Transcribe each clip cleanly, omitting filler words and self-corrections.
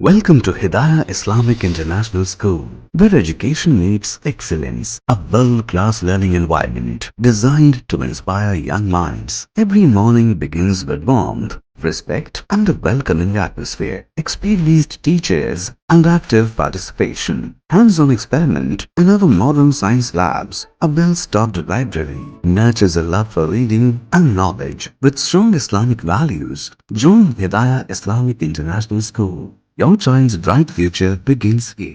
Welcome to Hidayah Islamic International School, where education meets excellence, a world-class learning environment designed to inspire young minds. Every morning begins with warmth, respect, and a welcoming atmosphere. Experienced teachers and active participation. Hands-on experiment in our modern science labs. A well-stocked library nurtures a love for reading and knowledge. With strong Islamic values, join Hidayah Islamic International School. Your child's bright future begins here.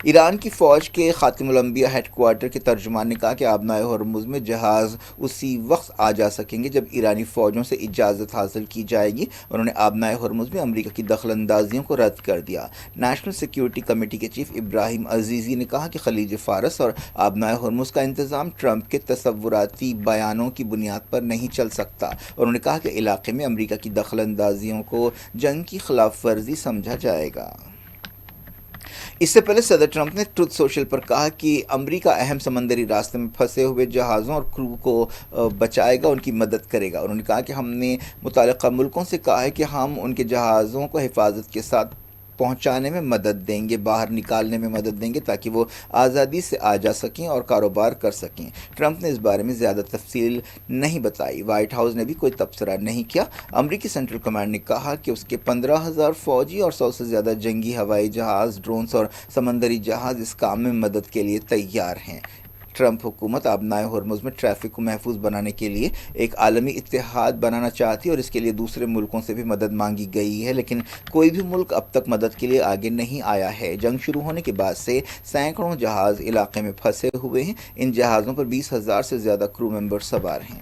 Iran کی فوج کے خاتم الانبیاء head quarter کے ترجمان نے کہا کہ آبنائے ہرمز میں جہاز اسی وقت آ جا سکیں گے جب ایرانی فوجوں سے اجازت حاصل کی جائے گی۔ انہوں نے آبنائے ہرمز میں امریکہ کی دخل اندازیوں کو رد کر دیا۔ نیشنل سیکیورٹی کمیٹی کے چیف ابراہیم عزیزی نے کہا کہ خلیج فارس اور آبنائے ہرمز کا انتظام ٹرمپ کے تصوراتی بیانوں کی بنیاد پر نہیں چل سکتا۔ انہوں نے کہا کہ علاقے میں امریکہ کی دخل اندازیوں کو جنگ کی خلاف ورزی سمجھا جائے گا۔ اس سے پہلے صدر ٹرمپ نے ٹروتھ سوشل پر کہا کہ امریکہ اہم سمندری راستے میں پھنسے ہوئے جہازوں اور کرو کو بچائے گا، ان کی مدد کرے گا۔ انہوں نے کہا کہ ہم نے متعلقہ ملکوں سے کہا ہے کہ ہم ان کے جہازوں کو حفاظت کے ساتھ پہنچانے میں مدد دیں گے، باہر نکالنے میں مدد دیں گے تاکہ وہ آزادی سے آ جا سکیں اور کاروبار کر سکیں۔ ٹرمپ نے اس بارے میں زیادہ تفصیل نہیں بتائی۔ وائٹ ہاؤس نے بھی کوئی تبصرہ نہیں کیا۔ امریکی سینٹرل کمانڈ نے کہا کہ اس کے 15,000 فوجی اور 100 سے زیادہ جنگی ہوائی جہاز، ڈرونز اور سمندری جہاز اس کام میں مدد کے لیے تیار ہیں۔ ٹرمپ حکومت آبنائے ہرمز میں ٹریفک کو محفوظ بنانے کے لیے ایک عالمی اتحاد بنانا چاہتی ہے اور اس کے لیے دوسرے ملکوں سے بھی مدد مانگی گئی ہے، لیکن کوئی بھی ملک اب تک مدد کے لیے آگے نہیں آیا ہے۔ جنگ شروع ہونے کے بعد سے سینکڑوں جہاز علاقے میں پھنسے ہوئے ہیں۔ ان جہازوں پر 20,000 سے زیادہ کرو ممبر سوار ہیں۔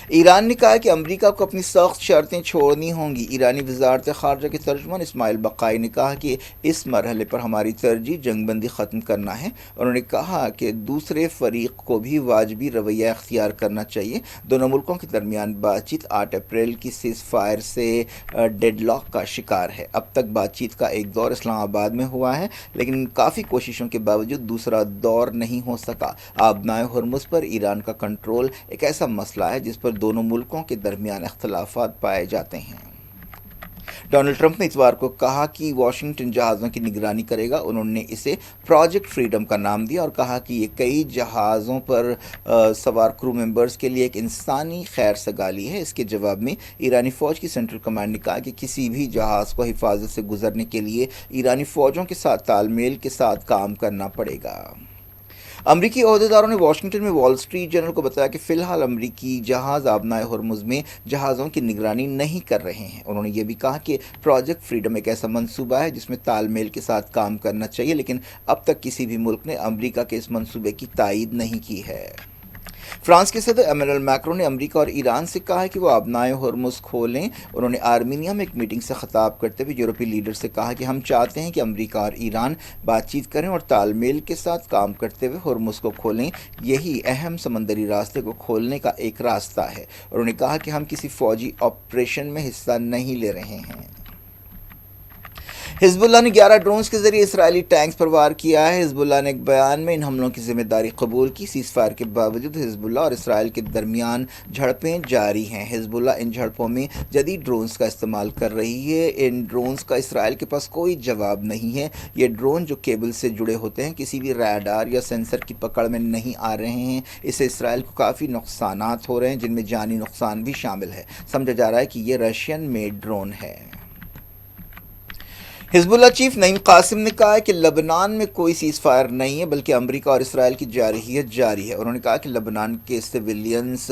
ایران نے کہا کہ امریکہ کو اپنی سخت شرطیں چھوڑنی ہوں گی۔ ایرانی وزارت خارجہ کے ترجمان اسماعیل بقائی نے کہا کہ اس مرحلے پر ہماری ترجیح جنگ بندی ختم کرنا ہے۔ انہوں نے کہا کہ دوسرے فریق کو بھی واجبی رویہ اختیار کرنا چاہیے۔ دونوں ملکوں کے درمیان بات چیت 8 اپریل کی سیز فائر سے ڈیڈ لاک کا شکار ہے۔ اب تک بات چیت کا ایک دور اسلام آباد میں ہوا ہے، لیکن کافی کوششوں کے باوجود دوسرا دور نہیں ہو سکا۔ آبنائے ہرمز پر ایران کا کنٹرول ایک ایسا مسئلہ ہے جس پر دونوں ملکوں کے درمیان اختلافات پائے جاتے ہیں۔ ڈونلڈ ٹرمپ نے اتوار کو کہا کہ واشنگٹن جہازوں کی نگرانی کرے گا۔ انہوں نے اسے پروجیکٹ فریڈم کا نام دیا اور کہا کہ یہ کئی جہازوں پر سوار کرو ممبرز کے لیے ایک انسانی خیر سگالی ہے۔ اس کے جواب میں ایرانی فوج کی سینٹرل کمانڈ نے کہا کہ کسی بھی جہاز کو حفاظت سے گزرنے کے لیے ایرانی فوجوں کے ساتھ تال میل کے ساتھ کام کرنا پڑے گا۔ امریکی عہدیداروں نے واشنگٹن میں وال اسٹریٹ جرنل کو بتایا کہ فی الحال امریکی جہاز آبنائے ہرمز میں جہازوں کی نگرانی نہیں کر رہے ہیں۔ انہوں نے یہ بھی کہا کہ پروجیکٹ فریڈم ایک ایسا منصوبہ ہے جس میں تال میل کے ساتھ کام کرنا چاہیے، لیکن اب تک کسی بھی ملک نے امریکہ کے اس منصوبے کی تائید نہیں کی ہے۔ فرانس کے صدر ایمانوئل میکرون نے امریکہ اور ایران سے کہا ہے کہ وہ آبنائے ہرمز کھولیں۔ انہوں نے آرمینیا میں ایک میٹنگ سے خطاب کرتے ہوئے یورپی لیڈر سے کہا کہ ہم چاہتے ہیں کہ امریکہ اور ایران بات چیت کریں اور تال میل کے ساتھ کام کرتے ہوئے ہرمز کو کھولیں۔ یہی اہم سمندری راستے کو کھولنے کا ایک راستہ ہے۔ انہوں نے کہا کہ ہم کسی فوجی آپریشن میں حصہ نہیں لے رہے ہیں۔ حزب اللہ نے 11 ڈرونز کے ذریعے اسرائیلی ٹینکس پر وار کیا ہے۔ حزب اللہ نے ایک بیان میں ان حملوں کی ذمہ داری قبول کی۔ سیز فائر کے باوجود حزب اللہ اور اسرائیل کے درمیان جھڑپیں جاری ہیں۔ حزب اللہ ان جھڑپوں میں جدید ڈرونز کا استعمال کر رہی ہے۔ ان ڈرونز کا اسرائیل کے پاس کوئی جواب نہیں ہے۔ یہ ڈرون جو کیبل سے جڑے ہوتے ہیں کسی بھی ریڈار یا سینسر کی پکڑ میں نہیں آ رہے ہیں۔ اس سے اسرائیل کو کافی نقصانات ہو رہے ہیں، جن میں جانی نقصان بھی شامل ہے۔ سمجھا جا رہا ہے کہ یہ رشین میڈ ڈرون ہے۔ حزب اللہ چیف نعیم قاسم نے کہا ہے کہ لبنان میں کوئی سیز فائر نہیں ہے بلکہ امریکہ اور اسرائیل کی جارحیت جاری ہے۔ انہوں نے کہا کہ لبنان کے سویلینز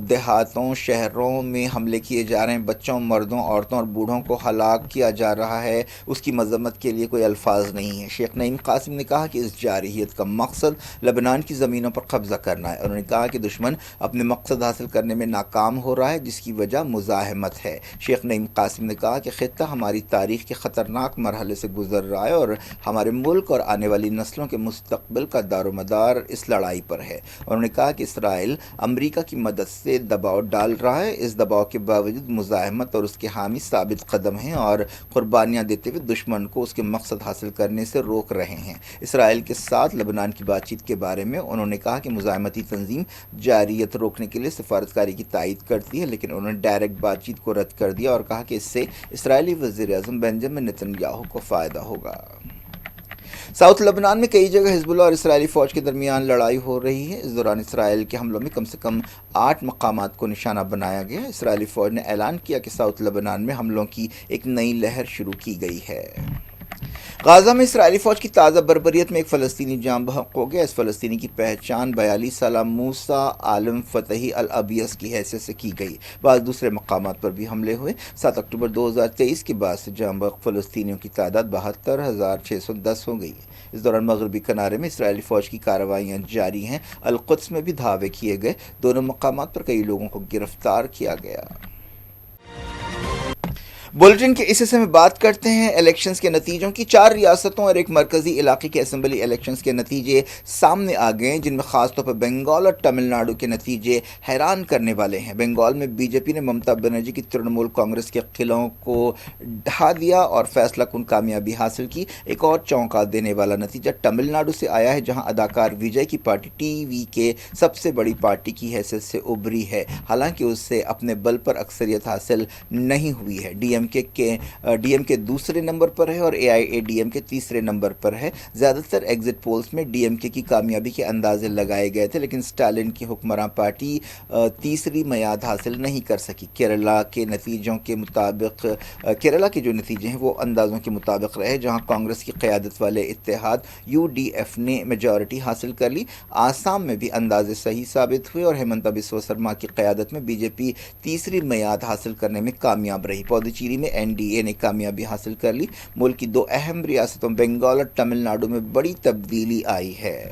دیہاتوں، شہروں میں حملے کیے جا رہے ہیں، بچوں، مردوں، عورتوں اور بوڑھوں کو ہلاک کیا جا رہا ہے۔ اس کی مذمت کے لیے کوئی الفاظ نہیں ہے۔ شیخ نعیم قاسم نے کہا کہ اس جارحیت کا مقصد لبنان کی زمینوں پر قبضہ کرنا ہے۔ انہوں نے کہا کہ دشمن اپنے مقصد حاصل کرنے میں ناکام ہو رہا ہے، جس کی وجہ مزاحمت ہے۔ شیخ نعیم قاسم نے کہا کہ خطہ ہماری تاریخ کے خطرناک مرحلے سے گزر رہا ہے اور ہمارے ملک اور آنے والی نسلوں کے مستقبل کا دار و مدار اس لڑائی پر ہے۔ انہوں نے کہا کہ اسرائیل امریکہ کی مدد سے دباؤ ڈال رہا ہے۔ اس دباؤ کے باوجود مزاحمت اور اس کے حامی ثابت قدم ہیں اور قربانیاں دیتے ہوئے دشمن کو اس کے مقصد حاصل کرنے سے روک رہے ہیں۔ اسرائیل کے ساتھ لبنان کی بات چیت کے بارے میں انہوں نے کہا کہ مزاحمتی تنظیم جارحیت روکنے کے لیے سفارتکاری کی تائید کرتی ہے، لیکن انہوں نے ڈائریکٹ بات چیت کو رد کر دیا اور کہا کہ اس سے اسرائیلی وزیر اعظم بنجامن نتنیاہو کو فائدہ ہوگا۔ ساؤتھ لبنان میں کئی جگہ حزب اللہ اور اسرائیلی فوج کے درمیان لڑائی ہو رہی ہے۔ اس دوران اسرائیل کے حملوں میں کم سے کم 8 مقامات کو نشانہ بنایا گیا۔ اسرائیلی فوج نے اعلان کیا کہ ساؤتھ لبنان میں حملوں کی ایک نئی لہر شروع کی گئی ہے۔ غازہ میں اسرائیلی فوج کی تازہ بربریت میں ایک فلسطینی جاں بحق ہو گیا۔ اس فلسطینی کی پہچان 42 سالہ موسیٰ عالم فتحی الابیس کی حیثیت سے کی گئی۔ بعض دوسرے مقامات پر بھی حملے ہوئے۔ 7 اکتوبر 2023 کے بعد سے جاں بحق فلسطینیوں کی تعداد 72,610 ہو گئی ہے۔ اس دوران مغربی کنارے میں اسرائیلی فوج کی کارروائیاں جاری ہیں۔ القدس میں بھی دھاوے کیے گئے۔ دونوں مقامات پر کئی لوگوں کو گرفتار کیا گیا۔ بلٹن کے اس حصے میں بات کرتے ہیں الیکشنز کے نتیجوں کی۔ 4 ریاستوں اور ایک مرکزی علاقے کے اسمبلی الیکشنز کے نتیجے سامنے آ گئے ہیں، جن میں خاص طور پر بنگال اور تمل ناڈو کے نتیجے حیران کرنے والے ہیں۔ بنگال میں بی جے پی نے ممتا بنرجی کی ترنمول کانگریس کے قلعوں کو ڈھا دیا اور فیصلہ کن کامیابی حاصل کی۔ ایک اور چونکا دینے والا نتیجہ تمل ناڈو سے آیا ہے، جہاں اداکار وجے کی پارٹی ٹی وی کے سب سے بڑی پارٹی کی حیثیت سے ابھری ہے، حالانکہ اس سے اپنے بل پر اکثریت حاصل نہیں ہوئی ہے۔ ڈی ایم کے دوسرے نمبر پر ہے اور اے آئی اے ڈی ایم کے تیسرے نمبر پر ہے۔ زیادہ تر ایگزٹ پولز میں ڈی ایم کے کی کامیابی کے اندازے لگائے گئے تھے، لیکن اسٹالن کی حکمراں پارٹی تیسری میعاد حاصل نہیں کر سکی۔ کیرلا کے جو نتیجے ہیں وہ اندازوں کے مطابق رہے، جہاں کانگریس کی قیادت والے اتحاد یو ڈی ایف نے میجورٹی حاصل کر لی۔ آسام میں بھی اندازے صحیح ثابت ہوئے اور ہیمنتا بسوا سرما کی قیادت میں بی جے پی تیسری میعاد حاصل کرنے میں کامیاب رہی۔ پودوچیری میں این ڈی اے نے کامیابی حاصل کر لی۔ ملک کی 2 اہم ریاستوں بنگال اور تمل ناڈو میں بڑی تبدیلی آئی ہے۔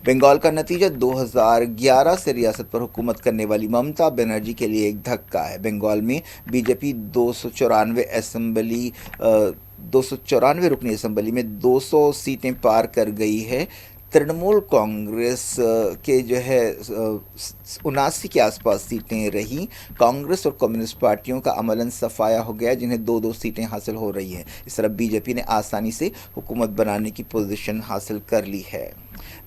بنگال کا نتیجہ 2011 سے ریاست پر حکومت کرنے والی ممتا بنرجی کے لیے ایک دھکا ہے۔ بنگال میں بی جے پی 294 رکنی اسمبلی میں 200 سیٹیں پار کر گئی ہے۔ ترنمول کانگریس کے 79 کے آس پاس سیٹیں رہیں۔ کانگریس اور کمیونسٹ پارٹیوں کا عملاً صفایا ہو گیا، جنہیں 2 سیٹیں حاصل ہو رہی ہیں۔ اس طرح بی جے پی نے آسانی سے حکومت بنانے کی پوزیشن حاصل کر لی ہے۔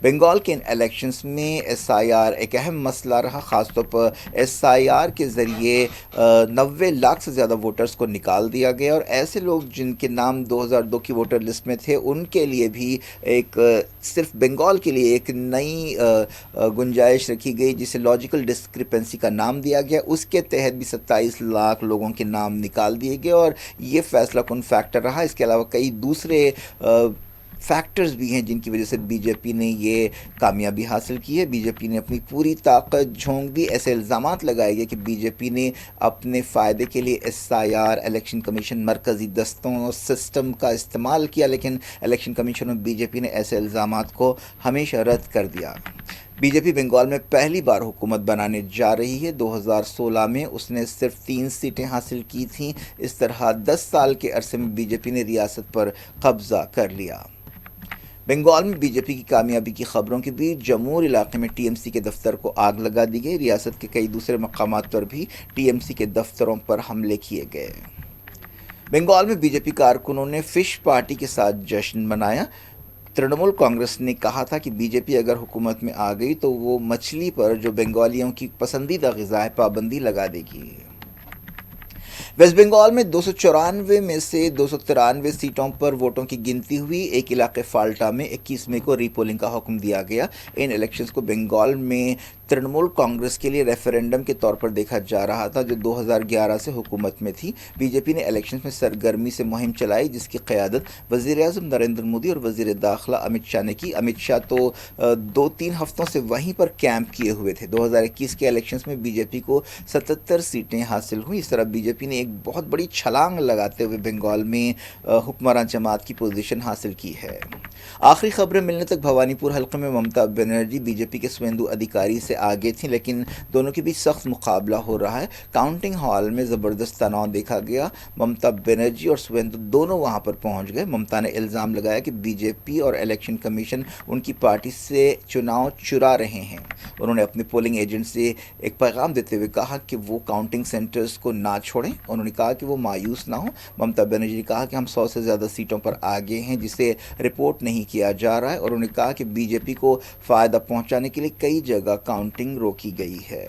بنگال کے ان الیکشنز میں ایس آئی آر ایک اہم مسئلہ رہا، خاص طور پر ایس آئی آر کے ذریعے 90 لاکھ سے زیادہ ووٹرز کو نکال دیا گیا، اور ایسے لوگ جن کے نام 2002 کی ووٹر لسٹ میں تھے ان کے لیے بھی ایک صرف بنگال کے لیے ایک نئی گنجائش رکھی گئی، جسے لاجیکل ڈسکرپنسی کا نام دیا گیا۔ اس کے تحت بھی 27 لاکھ لوگوں کے نام نکال دیے گئے اور یہ فیصلہ کن فیکٹر رہا۔ اس کے علاوہ کئی دوسرے فیکٹرز بھی ہیں جن کی وجہ سے بی جے پی نے یہ کامیابی حاصل کی ہے۔ بی جے پی نے اپنی پوری طاقت جھونک دی۔ ایسے الزامات لگائے گئے کہ بی جے پی نے اپنے فائدے کے لیے S I R, election commission, مرکزی دستوں اور سسٹم کا استعمال کیا، لیکن الیکشن کمیشن اور بی جے پی نے ایسے الزامات کو ہمیشہ رد کر دیا۔ بی جے پی بنگال میں پہلی بار حکومت بنانے جا رہی ہے۔ 2016 میں اس نے صرف 3 سیٹیں حاصل کی تھیں۔ اس طرح 10 سال کے عرصے میں بی جے پی نے ریاست پر قبضہ کر لیا۔ بنگال میں بی جے پی کی کامیابی کی خبروں کے بیچ جمور علاقے میں ٹی ایم سی کے دفتر کو آگ لگا دی گئی۔ ریاست کے کئی دوسرے مقامات پر بھی ٹی ایم سی کے دفتروں پر حملے کیے گئے۔ بنگال میں بی جے پی کارکنوں نے فش پارٹی کے ساتھ جشن منایا۔ ترنمول کانگریس نے کہا تھا کہ بی جے پی اگر حکومت میں آ گئی تو وہ مچھلی پر، جو بنگالیوں کی پسندیدہ غذا ہے، پابندی لگا دے گی۔ ویسٹ بنگال میں 294 میں سے 293 سیٹوں پر ووٹوں کی گنتی ہوئی۔ ایک علاقے فالٹا میں 21 مئی کو ری پولنگ کا حکم دیا گیا۔ ان الیکشنز کو بنگال میں ترنمول کانگریس کے لیے ریفرینڈم کے طور پر دیکھا جا رہا تھا، جو 2011 سے حکومت میں تھی۔ بی جے پی نے الیکشنز میں سرگرمی سے مہم چلائی، جس کی قیادت وزیر اعظم نریندر مودی اور وزیر داخلہ امت شاہ نے کی۔ امت شاہ تو 2-3 ہفتوں سے وہیں پر کیمپ کیے ہوئے تھے۔ 2021 کے الیکشنز میں بی جے پی کو 77 سیٹیں حاصل ہوئیں۔ اس طرح بی جے پی نے ایک بہت بڑی چھلانگ لگاتے ہوئے بنگال میں حکمراں جماعت کی پوزیشن حاصل کی ہے۔ آخری خبریں ملنے تک بھوانی پور حلقے میں ممتا بنرجی بی جے پی کے سویندو ادھیکاری سے آگے تھیں، لیکن دونوں کے بیچ سخت مقابلہ ہو رہا ہے۔ کاؤنٹنگ ہال میں زبردست تناؤ دیکھا گیا۔ ممتا بنرجی اور سویندو دونوں وہاں پر پہنچ گئے۔ ممتا نے الزام لگایا کہ بی جے پی اور الیکشن کمیشن ان کی پارٹی سے چناؤ چرا رہے ہیں۔ انہوں نے اپنے پولنگ ایجنٹ سے ایک پیغام دیتے ہوئے کہا کہ وہ کاؤنٹنگ سینٹرز کو نہ چھوڑیں۔ انہوں نے کہا کہ وہ مایوس نہ ہوں۔ ممتا بنرجی نے کہا کہ ہم 100 سے زیادہ سیٹوں پر آگے ہیں، جسے رپورٹ نہیں کیا جا رہا ہے، اور انہوں نے کہا کہ بی جے پی کو فائدہ پہنچانے کے لیے کئی جگہ کاؤنٹنگ روکی گئی ہے۔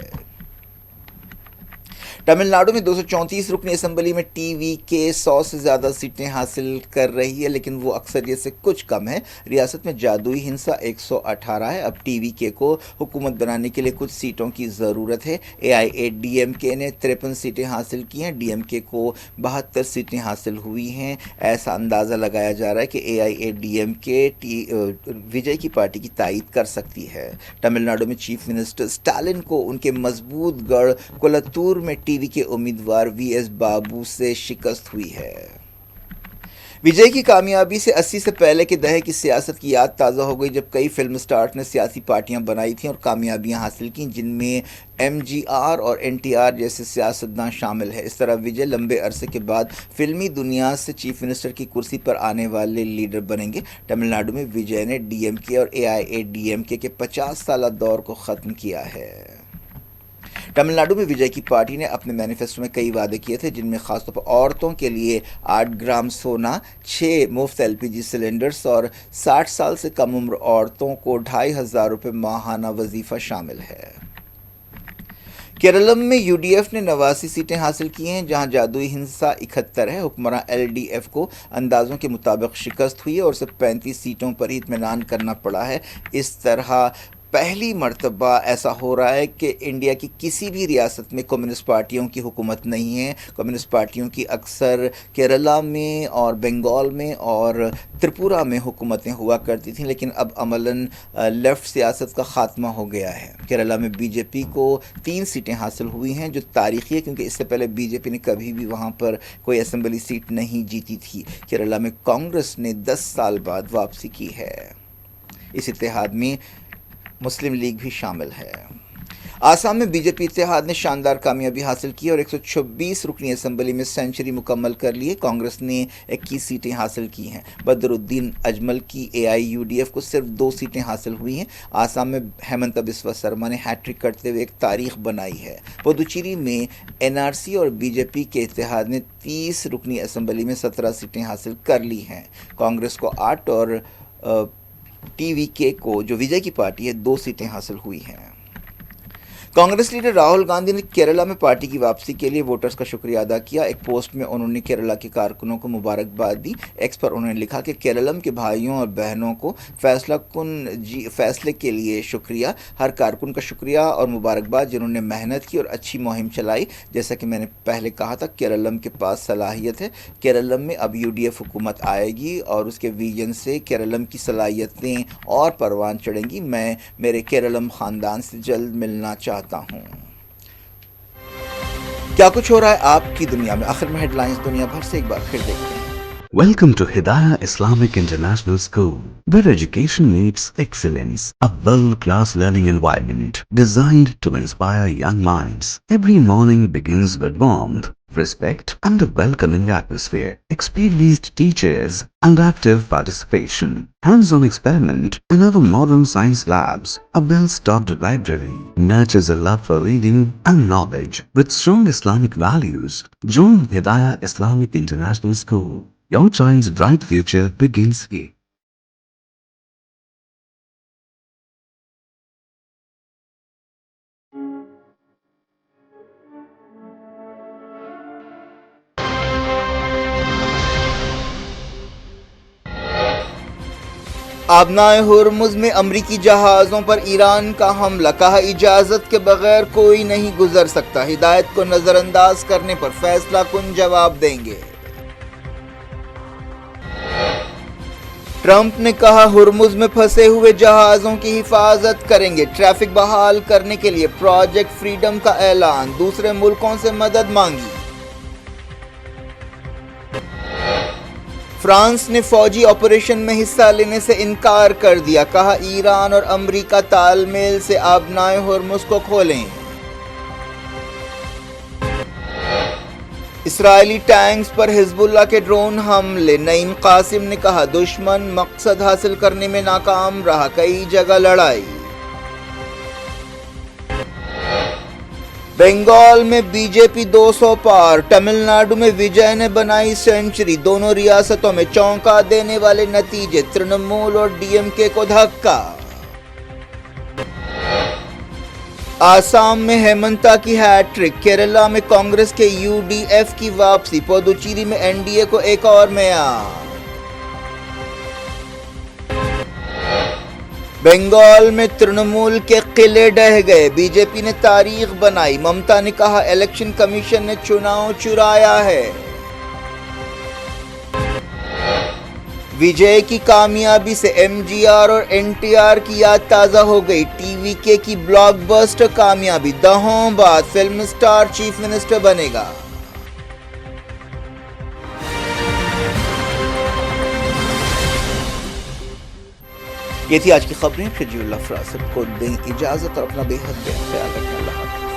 تمل ناڈو میں 234 رکنی اسمبلی میں ٹی وی کے 100 سے زیادہ سیٹیں حاصل کر رہی ہے، لیکن وہ اکثریت سے کچھ کم ہے۔ ریاست میں جادوئی ہنسا 118 ہے۔ اب ٹی وی کے کو حکومت بنانے کے لیے کچھ سیٹوں کی ضرورت ہے۔ AIADMK نے 53 سیٹیں حاصل کی ہیں، DMK کو 72 سیٹیں حاصل ہوئی ہیں۔ ایسا اندازہ لگایا جا رہا ہے کہ AIADMK وجے کی پارٹی کی تائید کر سکتی ہے۔ تمل ناڈو میں چیف منسٹر اسٹالن کو ان کے مضبوط گڑھ کولتور میں ٹی وی کے امیدوار VS بابو سے شکست ہوئی ہے۔ وجے کی کامیابی سے 80 سے پہلے کے دہے کی سیاست کی یاد تازہ ہو گئی، جب کئی فلم سٹارز نے سیاسی پارٹیاں بنائی تھیں اور کامیابیاں حاصل کیں، جن میں MGR اور NTR جیسے سیاستداں شامل ہیں۔ اس طرح وجے لمبے عرصے کے بعد فلمی دنیا سے چیف منسٹر کی کرسی پر آنے والے لیڈر بنیں گے۔ تمل ناڈو میں وجے نے DMK اور AIADMK کے 50 سالہ دور کو ختم کیا ہے۔ تمل ناڈو میں وجے کی پارٹی نے اپنے مینیفیسٹو میں کئی وعدے کیے تھے، جن میں خاص طور پر عورتوں کے لیے 8 گرام سونا، 6 مفت LPG سلنڈرز اور 60 سال سے کم عمر عورتوں کو 2500 روپے ماہانہ وظیفہ شامل ہے۔ کیرالم میں UDF نے 89 سیٹیں حاصل کی ہیں، جہاں جادوئی ہنسا 71 ہے۔ حکمراں LDF کو اندازوں کے مطابق شکست ہوئی ہے اور اسے 35 سیٹوں پر ہی اطمینان کرنا پڑا ہے۔ اس طرح پہلی مرتبہ ایسا ہو رہا ہے کہ انڈیا کی کسی بھی ریاست میں کمیونسٹ پارٹیوں کی حکومت نہیں ہے۔ کمیونسٹ پارٹیوں کی اکثر کیرلا میں اور بنگال میں اور تریپورہ میں حکومتیں ہوا کرتی تھیں، لیکن اب عملاً لیفٹ سیاست کا خاتمہ ہو گیا ہے۔ کیرلا میں BJP کو 3 سیٹیں حاصل ہوئی ہیں، جو تاریخی ہے کیونکہ اس سے پہلے BJP نے کبھی بھی وہاں پر کوئی اسمبلی سیٹ نہیں جیتی تھی۔ کیرلا میں کانگریس نے 10 سال بعد واپسی کی ہے۔ اس اتحاد میں مسلم لیگ بھی شامل ہے۔ آسام میں BJP اتحاد نے شاندار کامیابی حاصل کی اور 126 رکنی اسمبلی میں سینچری مکمل کر لی ہے۔ کانگریس نے 21 سیٹیں حاصل کی ہیں۔ بدر الدین اجمل کی AIUDF کو صرف 2 سیٹیں حاصل ہوئی ہیں۔ آسام میں ہیمنتا بسوا سرما نے ہیٹرک کرتے ہوئے ایک تاریخ بنائی ہے۔ پدوچیری میں NRC اور BJP کے اتحاد نے 30 رکنی اسمبلی میں 17 سیٹیں حاصل کر لی ہیں۔ کانگریس کو 8 اور TVK کو، جو وجے کی پارٹی ہے، 2 سیٹیں حاصل ہوئی ہیں۔ کانگریس لیڈر راہل گاندھی نے کیرلا میں پارٹی کی واپسی کے لیے ووٹرز کا شکریہ ادا کیا۔ ایک پوسٹ میں انہوں نے کیرلا کے کارکنوں کو مبارکباد دی۔ ایکس پر انہوں نے لکھا کہ کیرلم کے بھائیوں اور بہنوں کو فیصلے کے لیے شکریہ، ہر کارکن کا شکریہ اور مبارکباد جنہوں نے محنت کی اور اچھی مہم چلائی۔ جیسا کہ میں نے پہلے کہا تھا، کیرلم کے پاس صلاحیت ہے۔ کیرلم میں اب UDF حکومت آئے گی اور اس کے ویژن سے کیرلم کی صلاحیتیں اور پروان چڑھیں گی۔ میں میرے کیرلم خاندان سے جلد ملنا چاہتا ہوں۔ کیا کچھ ہو رہا ہے آپ کی دنیا میں؟ آخر میں ہیڈ لائنز دنیا بھر سے ایک بار پھر دیکھتے ہیں۔ Welcome to Hidayah Islamic International School, where education meets excellence. A world-class learning environment designed to inspire young minds. Every morning begins with warmth, respect, and a welcoming atmosphere. Experienced teachers and active participation. Hands-on experiment in our modern science labs. A well-stocked library nurtures a love for reading and knowledge. With strong Islamic values, join Hidayah Islamic International School. Your child's bright future begins here. آبنائے Hormuz میں امریکی جہازوں پر ایران کا حملہ، کہا اجازت کے بغیر کوئی نہیں گزر سکتا، ہدایت کو نظر انداز کرنے پر فیصلہ کن جواب دیں گے۔ ٹرمپ نے کہا ہرمز میں پھنسے ہوئے جہازوں کی حفاظت کریں گے، ٹریفک بحال کرنے کے لیے پروجیکٹ فریڈم کا اعلان، دوسرے ملکوں سے مدد مانگی۔ فرانس نے فوجی آپریشن میں حصہ لینے سے انکار کر دیا، کہا ایران اور امریکہ تال میل سے آبنائے ہرمز کو کھولیں۔ اسرائیلی ٹینکس پر حزب اللہ کے ڈرون حملے، نعیم قاسم نے کہا دشمن مقصد حاصل کرنے میں ناکام رہا، کئی جگہ لڑائی۔ بنگال میں BJP 200 پار، تمل ناڈو میں وجے نے بنائی سینچری، دونوں ریاستوں میں چونکا دینے والے نتیجے، ترنمول اور DMK کو دھکا۔ آسام میں ہیمنتا کی ہیٹ ٹرک، کیرلا میں کانگریس کے UDF کی واپسی، پودوچیری میں NDA کو ایک اور میعاد۔ بنگال میں ترنمول کے قلعے ڈہ گئے، BJP نے تاریخ بنائی، ممتا نے کہا الیکشن کمیشن نے چناؤ چرایا ہے۔ وجے کی کامیابی سے MGR اور NTR کی یاد تازہ ہو گئی، TVK کی بلاک بسٹر کامیابی، دہوں بعد فلم سٹار چیف منسٹر بنے گا۔ یہ تھی آج کی خبریں، پھر اللہ فراست کو دیں اجازت اور اپنا بے حد خیال رکھنا۔ اللہ حافظ۔